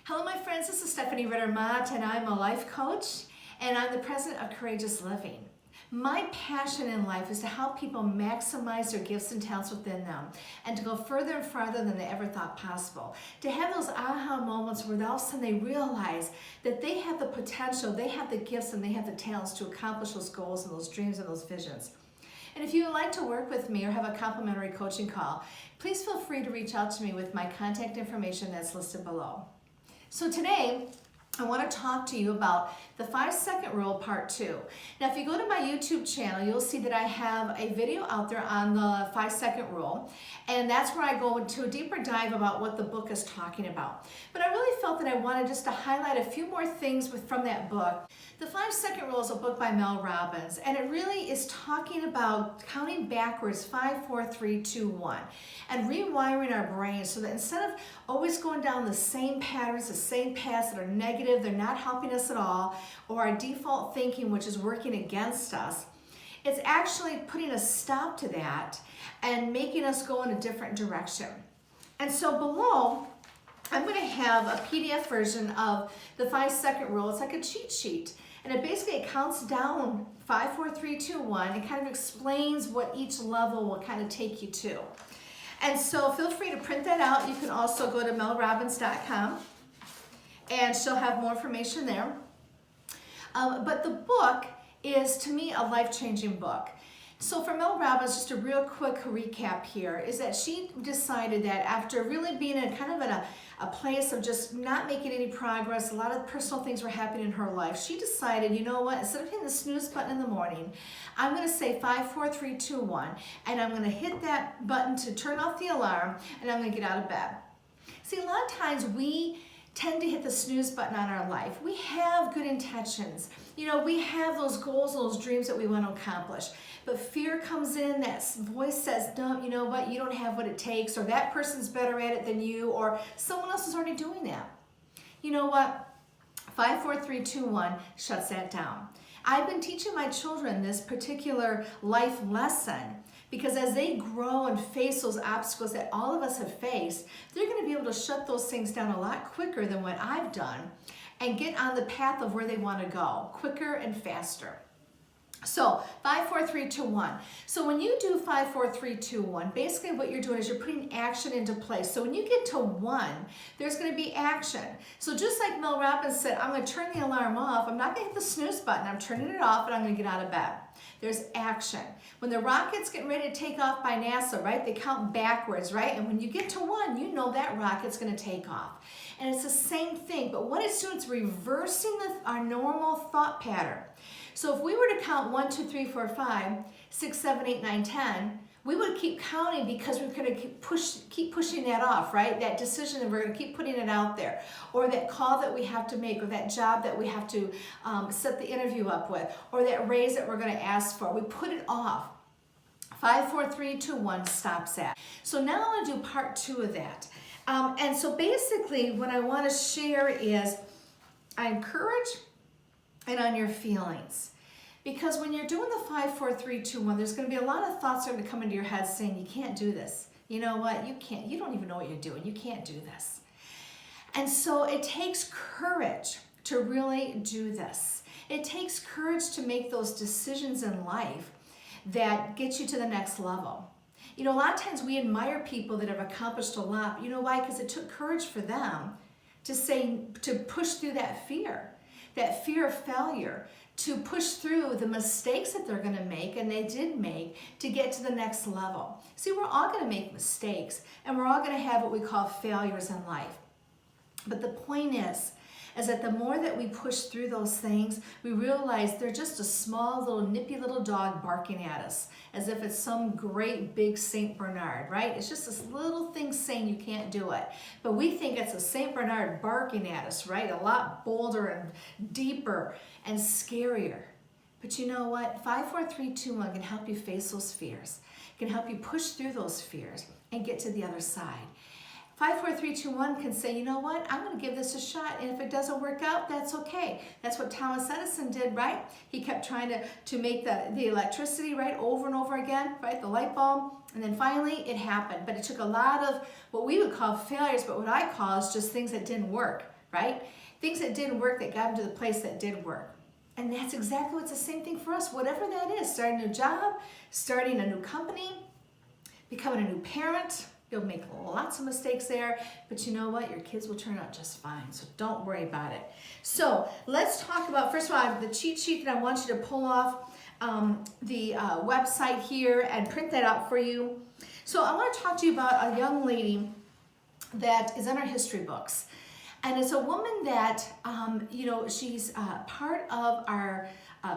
Hello my friends, this is Stephanie Ritter-Mott and I'm a life coach and I'm the president of Courageous Living. My passion in life is to help people maximize their gifts and talents within them and to go further and farther than they ever thought possible. To have those aha moments where all of a sudden they realize that they have the potential, they have the gifts and they have the talents to accomplish those goals and those dreams and those visions. And if you would like to work with me or have a complimentary coaching call, please feel free to reach out to me with my contact information that's listed below. So today, I want to talk to you about the 5-second rule part 2. Now if you go to my YouTube channel, you'll see that I have a video out there on the 5-second rule, and that's where I go into a deeper dive about what the book is talking about. But I really felt that I wanted just to highlight a few more things from that book. The 5-second rule is a book by Mel Robbins, and it really is talking about counting backwards 5, 4, 3, 2, 1, and rewiring our brains so that instead of always going down the same patterns, the same paths that are negative, they're not helping us at all, or our default thinking, which is working against us, it's actually putting a stop to that and making us go in a different direction. And so below, I'm going to have a PDF version of the 5-second rule. It's like a cheat sheet. And it counts down 5, 4, 3, 2, 1. It kind of explains what each level will kind of take you to. And so feel free to print that out. You can also go to melrobbins.com and she'll have more information there. But the book is, to me, a life-changing book. So for Mel Robbins, just a real quick recap here, is that she decided that after really being in a place of just not making any progress, a lot of personal things were happening in her life, she decided, you know what, instead of hitting the snooze button in the morning, I'm going to say 5, 4, 3, 2, 1, and I'm going to hit that button to turn off the alarm, and I'm going to get out of bed. See, a lot of times we tend to hit the snooze button on our life. We have good intentions. You know, we have those goals, those dreams that we want to accomplish. But fear comes in, that voice says, no, you know what, you don't have what it takes, or that person's better at it than you, or someone else is already doing that. You know what? 5, 4, 3, 2, 1 shuts that down. I've been teaching my children this particular life lesson because as they grow and face those obstacles that all of us have faced, they're going to be able to shut those things down a lot quicker than what I've done and get on the path of where they want to go, quicker and faster. So 5, 4, 3, 2, 1. So when you do 5, 4, 3, 2, 1, basically what you're doing is you're putting action into place. So when you get to 1, there's going to be action. So just like Mel Robbins said, I'm going to turn the alarm off. I'm not going to hit the snooze button. I'm turning it off and I'm going to get out of bed. There's action. When the rocket's getting ready to take off by NASA, right, they count backwards, right? And when you get to 1, you know that rocket's going to take off. And it's the same thing, but what it's doing, it's reversing our normal thought pattern. So if we were to count 1, 2, 3, 4, 5, 6, 7, 8, 9, 10, we would keep counting because we're going to keep pushing that off, right? That decision, and we're going to keep putting it out there. Or that call that we have to make, or that job that we have to set the interview up with, or that raise that we're going to ask for. We put it off. 5, 4, 3, 2, 1 stops that. So now I want to do part 2 of that. And so basically what I want to share is I encourage and on your feelings. Because when you're doing the 5, 4, 3, 2, 1, there's going to be a lot of thoughts that are going to come into your head saying, you can't do this. You know what? You can't. You don't even know what you're doing. You can't do this. And so it takes courage to really do this. It takes courage to make those decisions in life that get you to the next level. You know, a lot of times we admire people that have accomplished a lot. You know why? Because it took courage for them to push through that fear of failure, to push through the mistakes that they're going to make, and they did make, to get to the next level. See, we're all going to make mistakes, and we're all going to have what we call failures in life. But the point is that the more that we push through those things, we realize they're just a small little nippy little dog barking at us, as if it's some great big Saint Bernard, right? It's just this little thing saying you can't do it. But we think it's a Saint Bernard barking at us, right? A lot bolder and deeper and scarier. But you know what? 5, 4, 3, 2, 1 can help you face those fears, can help you push through those fears and get to the other side. 5, 4, 3, 2, 1 can say, you know what, I'm going to give this a shot, and if it doesn't work out, that's okay. That's what Thomas Edison did, right? He kept trying to make the electricity, right, over and over again, right, the light bulb, and then finally it happened. But it took a lot of what we would call failures, but what I call is just things that didn't work, right? Things that didn't work that got them to the place that did work. And that's exactly what's the same thing for us, whatever that is. Starting a new job, starting a new company, becoming a new parent. You'll make lots of mistakes there, but you know what? Your kids will turn out just fine, so don't worry about it. So let's talk about, first of all, the cheat sheet that I want you to pull off the website here and print that out for you. So I want to talk to you about a young lady that is in our history books. And it's a woman that, she's part of our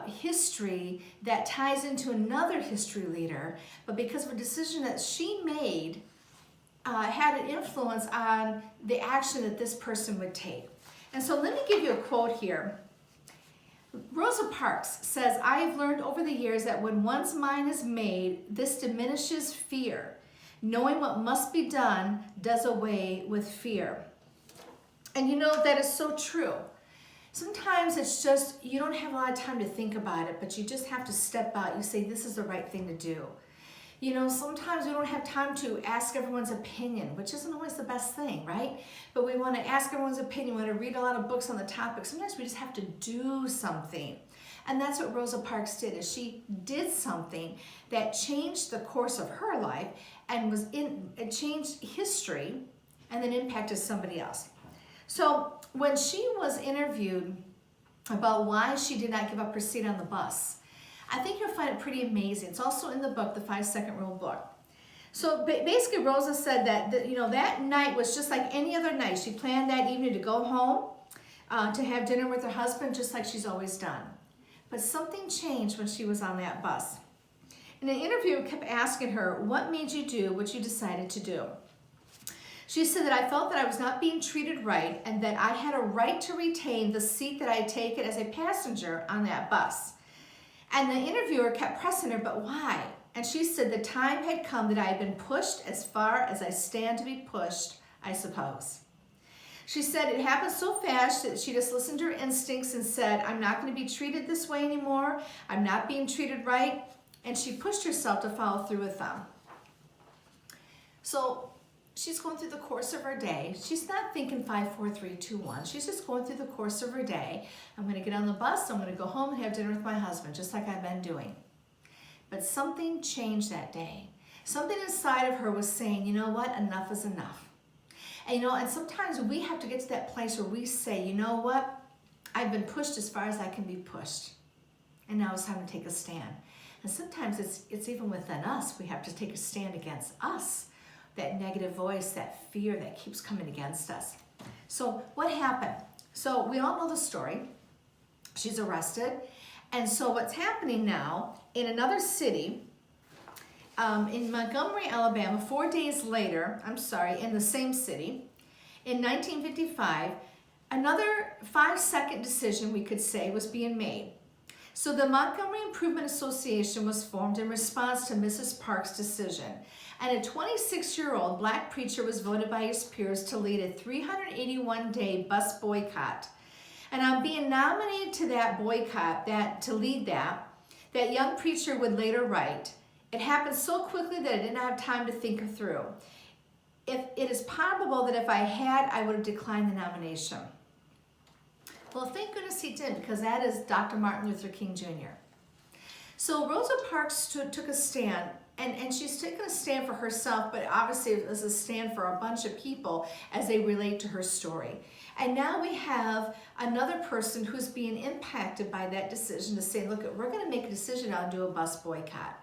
history that ties into another history leader, but because of a decision that she made, had an influence on the action that this person would take. And so let me give you a quote here. Rosa Parks says, "I have learned over the years that when one's mind is made, this diminishes fear. Knowing what must be done does away with fear." And you know, that is so true. Sometimes it's just, you don't have a lot of time to think about it, but you just have to step out. You say, this is the right thing to do. You know, sometimes we don't have time to ask everyone's opinion, which isn't always the best thing, right? But we want to ask everyone's opinion. We want to read a lot of books on the topic. Sometimes we just have to do something. And that's what Rosa Parks did, is she did something that changed the course of her life and it changed history and then impacted somebody else. So when she was interviewed about why she did not give up her seat on the bus, I think you'll find it pretty amazing. It's also in the book, the 5-Second Rule book. So basically Rosa said that, that night was just like any other night. She planned that evening to go home, to have dinner with her husband, just like she's always done. But something changed when she was on that bus. And the interviewer kept asking her, what made you do what you decided to do? She said that I felt that I was not being treated right and that I had a right to retain the seat that I had taken as a passenger on that bus. And the interviewer kept pressing her, but why? And she said the time had come that I had been pushed as far as I stand to be pushed, I suppose. She said it happened so fast that she just listened to her instincts and said, I'm not going to be treated this way anymore. I'm not being treated right. And she pushed herself to follow through with them. So she's going through the course of her day. She's not thinking 5, 4, 3, 2, 1. She's just going through the course of her day. I'm going to get on the bus. I'm going to go home and have dinner with my husband, just like I've been doing. But something changed that day. Something inside of her was saying, you know what? Enough is enough. And sometimes we have to get to that place where we say, you know what? I've been pushed as far as I can be pushed. And now it's time to take a stand. And sometimes it's even within us. We have to take a stand against us. That negative voice, that fear that keeps coming against us. So what happened? So we all know the story. She's arrested. And so what's happening now in another city, in Montgomery, Alabama, 4 days later, in the same city, in 1955, another 5-second decision, we could say, was being made. So the Montgomery Improvement Association was formed in response to Mrs. Parks' decision. And a 26-year-old black preacher was voted by his peers to lead a 381-day bus boycott. And on being nominated to that boycott, to lead that young preacher would later write, it happened so quickly that I didn't have time to think it through. It is probable that if I had, I would have declined the nomination. Well, thank goodness he did, because that is Dr. Martin Luther King Jr. So Rosa Parks took a stand, and she's taken a stand for herself, but obviously it was a stand for a bunch of people as they relate to her story. And now we have another person who's being impacted by that decision to say, look, we're going to make a decision now and do a bus boycott.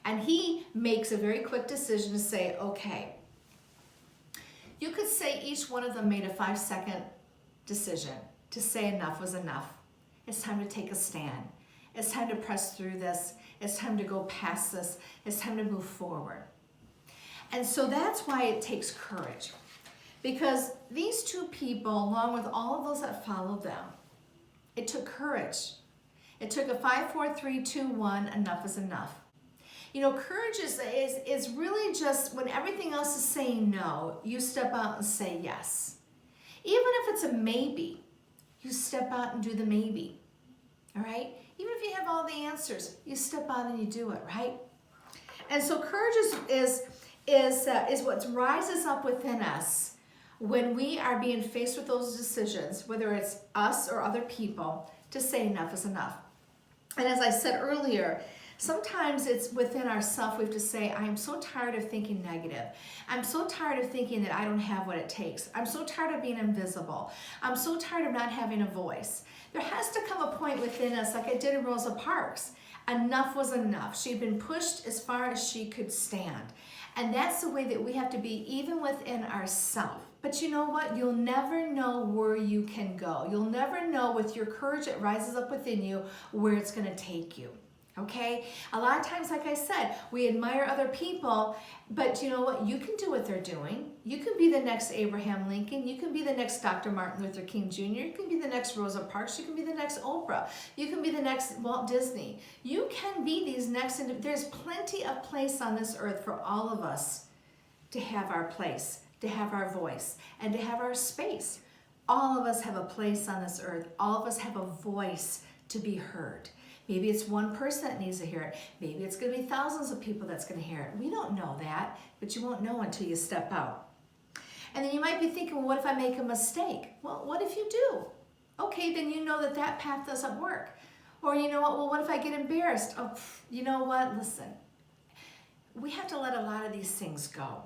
And he makes a very quick decision to say, okay. You could say each one of them made a 5-second decision to say enough was enough. It's time to take a stand. It's time to press through this. It's time to go past this. It's time to move forward. And so that's why it takes courage. Because these two people, along with all of those that followed them, it took courage. It took a 5, 4, 3, 2, 1, enough is enough. Courage is really just when everything else is saying no, you step out and say yes. Even if it's a maybe, you step out and do the maybe, all right? Even if you have all the answers, you step out and you do it, right? And so courage is what rises up within us when we are being faced with those decisions, whether it's us or other people, to say enough is enough. And as I said earlier, sometimes it's within ourselves we have to say, I am so tired of thinking negative. I'm so tired of thinking that I don't have what it takes. I'm so tired of being invisible. I'm so tired of not having a voice. There has to come a point within us, like I did in Rosa Parks. Enough was enough. She'd been pushed as far as she could stand. And that's the way that we have to be, even within ourselves. But you know what? You'll never know where you can go. You'll never know with your courage that rises up within you where it's going to take you. Okay? A lot of times, like I said, we admire other people, but you know what? You can do what they're doing. You can be the next Abraham Lincoln. You can be the next Dr. Martin Luther King Jr. You can be the next Rosa Parks. You can be the next Oprah. You can be the next Walt Disney. You can be these next, there's plenty of place on this earth for all of us to have our place, to have our voice, and to have our space. All of us have a place on this earth. All of us have a voice to be heard. Maybe it's one person that needs to hear it. Maybe it's going to be thousands of people that's going to hear it. We don't know that, but you won't know until you step out. And then you might be thinking, well, what if I make a mistake? Well, what if you do? Okay, then you know that that path doesn't work. Or you know what, well, what if I get embarrassed? Oh, you know what, listen. We have to let a lot of these things go.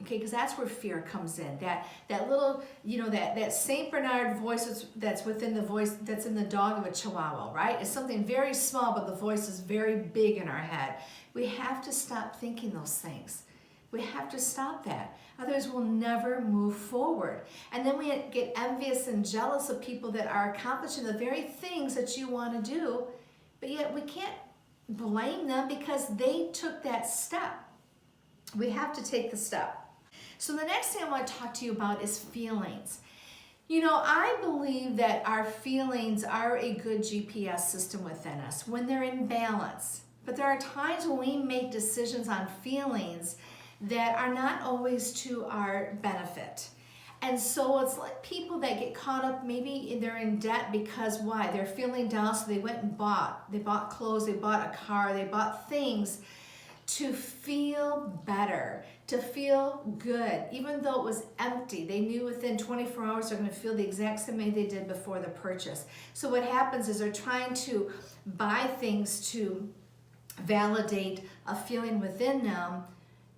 Okay, because that's where fear comes in. That little, that Saint Bernard voice that's within the voice that's in the dog of a Chihuahua, right? It's something very small, but the voice is very big in our head. We have to stop thinking those things. We have to stop that. Otherwise, we'll never move forward. And then we get envious and jealous of people that are accomplishing the very things that you want to do, but yet we can't blame them because they took that step. We have to take the step. So the next thing I want to talk to you about is feelings. You know, I believe that our feelings are a good GPS system within us when they're in balance. But there are times when we make decisions on feelings that are not always to our benefit. And so it's like people that get caught up, maybe they're in debt because why? They're feeling down, so they went and bought. They bought clothes, they bought a car, they bought things to feel better, to feel good, even though it was empty. They knew within 24 hours they're going to feel the exact same way they did before the purchase. So what happens is they're trying to buy things to validate a feeling within them,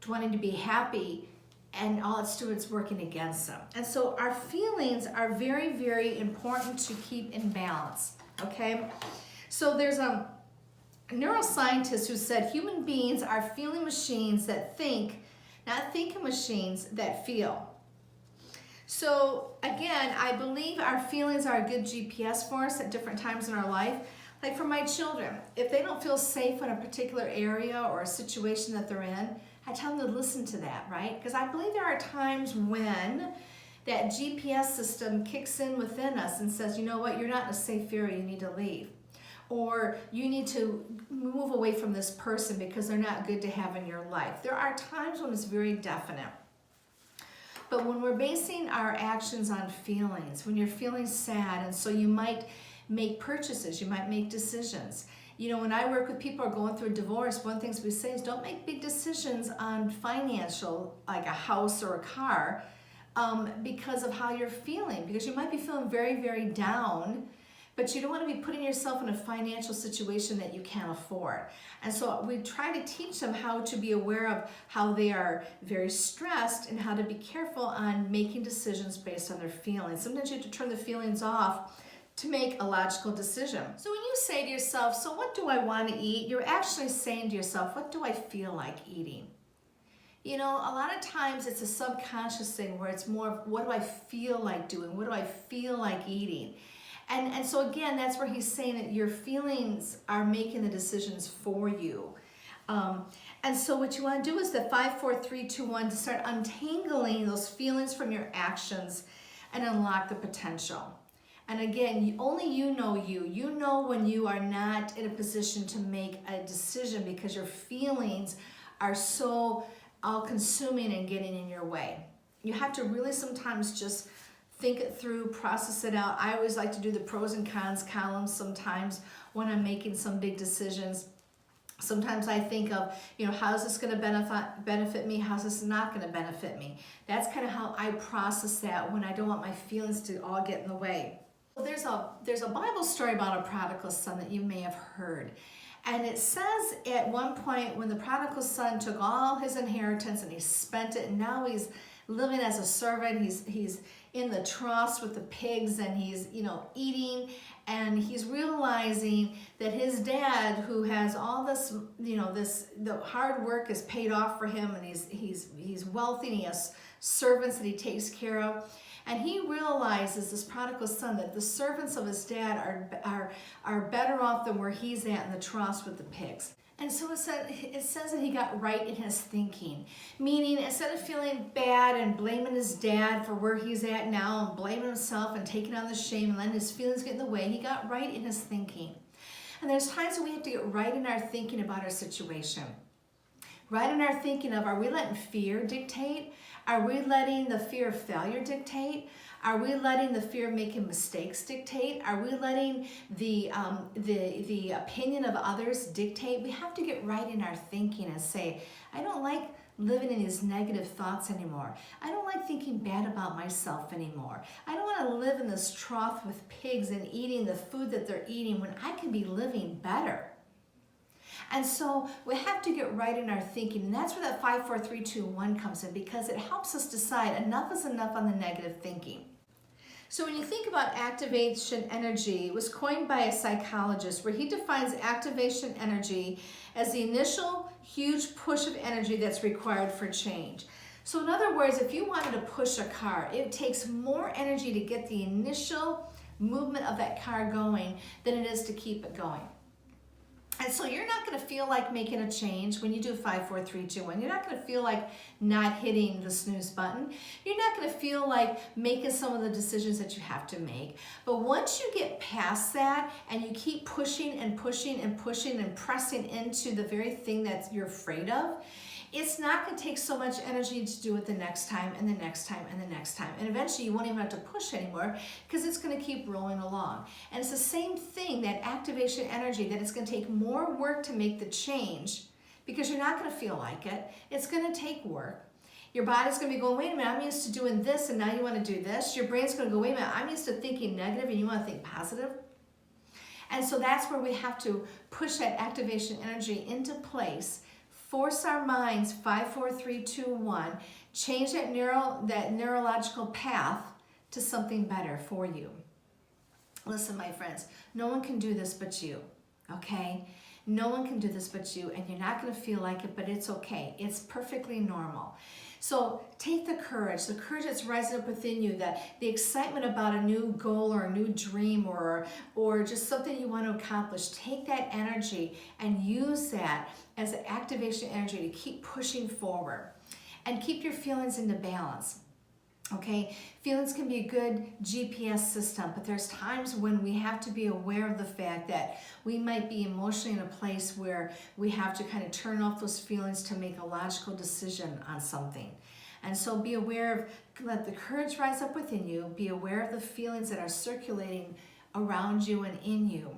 wanting to be happy, and all it's doing is working against them. And so our feelings are very, very important to keep in balance, okay? So there's a neuroscientist who said human beings are feeling machines that think, not thinking machines that feel. So again, I believe our feelings are a good GPS for us at different times in our life. Like for my children, if they don't feel safe in a particular area or a situation that they're in, I tell them to listen to that, right? Because I believe there are times when that GPS system kicks in within us and says, you know what, you're not in a safe area, you need to leave. Or you need to move away from this person because they're not good to have in your life. There are times when it's very definite. But when we're basing our actions on feelings, when you're feeling sad, and so you might make purchases, you might make decisions. You know, when I work with people who are going through a divorce, one of the things we say is don't make big decisions on financial, like a house or a car, because of how you're feeling. Because you might be feeling very, very down, but you don't want to be putting yourself in a financial situation that you can't afford. And so we try to teach them how to be aware of how they are very stressed and how to be careful on making decisions based on their feelings. Sometimes you have to turn the feelings off to make a logical decision. So when you say to yourself, so what do I want to eat? You're actually saying to yourself, what do I feel like eating? You know, a lot of times it's a subconscious thing where it's more of what do I feel like doing? What do I feel like eating? And so again, that's where he's saying that your feelings are making the decisions for you. And so what you want to do is the 5, 4, 3, 2, 1 to start untangling those feelings from your actions and unlock the potential. And again, only you know you. You know when you are not in a position to make a decision because your feelings are so all-consuming and getting in your way. You have to really sometimes just think it through, process it out. I always like to do the pros and cons columns sometimes when I'm making some big decisions. Sometimes I think of, how's this going to benefit me? How's this not going to benefit me? That's kind of how I process that when I don't want my feelings to all get in the way. Well, there's a Bible story about a prodigal son that you may have heard. And it says at one point when the prodigal son took all his inheritance and he spent it, and now he's living as a servant. He's in the troughs with the pigs, and he's eating, and he's realizing that his dad, who has all this, the hard work is paid off for him, and he's wealthy, and he has servants that he takes care of. And he realizes, this prodigal son, that the servants of his dad are better off than where he's at in the troughs with the pigs. And so it says that he got right in his thinking, meaning instead of feeling bad and blaming his dad for where he's at now and blaming himself and taking on the shame and letting his feelings get in the way, he got right in his thinking. And there's times that we have to get right in our thinking about our situation. Right in our thinking of, are we letting fear dictate? Are we letting the fear of failure dictate? Are we letting the fear of making mistakes dictate? Are we letting the opinion of others dictate? We have to get right in our thinking and say, I don't like living in these negative thoughts anymore. I don't like thinking bad about myself anymore. I don't want to live in this trough with pigs and eating the food that they're eating when I can be living better. And so we have to get right in our thinking, and that's where that 5, 4, 3, 2, 1 comes in, because it helps us decide enough is enough on the negative thinking. So when you think about activation energy, it was coined by a psychologist where he defines activation energy as the initial huge push of energy that's required for change. So in other words, if you wanted to push a car, it takes more energy to get the initial movement of that car going than it is to keep it going. And so you're not going to feel like making a change when you do 5, 4, 3, 2, 1. You're not going to feel like not hitting the snooze button. You're not going to feel like making some of the decisions that you have to make. But once you get past that and you keep pushing and pushing and pushing and pressing into the very thing that you're afraid of, it's not going to take so much energy to do it the next time and the next time and the next time. And eventually you won't even have to push anymore because it's going to keep rolling along. And it's the same thing, that activation energy, that it's going to take more work to make the change because you're not going to feel like it. It's going to take work. Your body's going to be going, wait a minute, I'm used to doing this and now you want to do this. Your brain's going to go, wait a minute, I'm used to thinking negative and you want to think positive. And so that's where we have to push that activation energy into place. Force our minds, 5, 4, 3, 2, 1, change that neurological path to something better for you. Listen, my friends, no one can do this but you, okay? No one can do this but you, and you're not going to feel like it, but it's okay. It's perfectly normal. So take the courage that's rising up within you, the excitement about a new goal or a new dream or just something you want to accomplish. Take that energy and use that as an activation energy to keep pushing forward and keep your feelings into balance. Okay, feelings can be a good GPS system, but there's times when we have to be aware of the fact that we might be emotionally in a place where we have to kind of turn off those feelings to make a logical decision on something. And so be aware of, let the courage rise up within you, be aware of the feelings that are circulating around you and in you.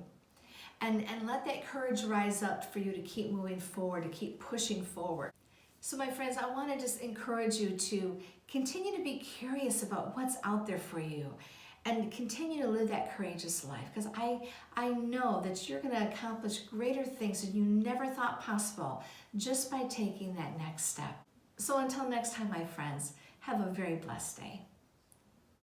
And let that courage rise up for you to keep moving forward, to keep pushing forward. So my friends, I want to just encourage you to continue to be curious about what's out there for you and continue to live that courageous life, because I know that you're going to accomplish greater things than you never thought possible just by taking that next step. So until next time, my friends, have a very blessed day.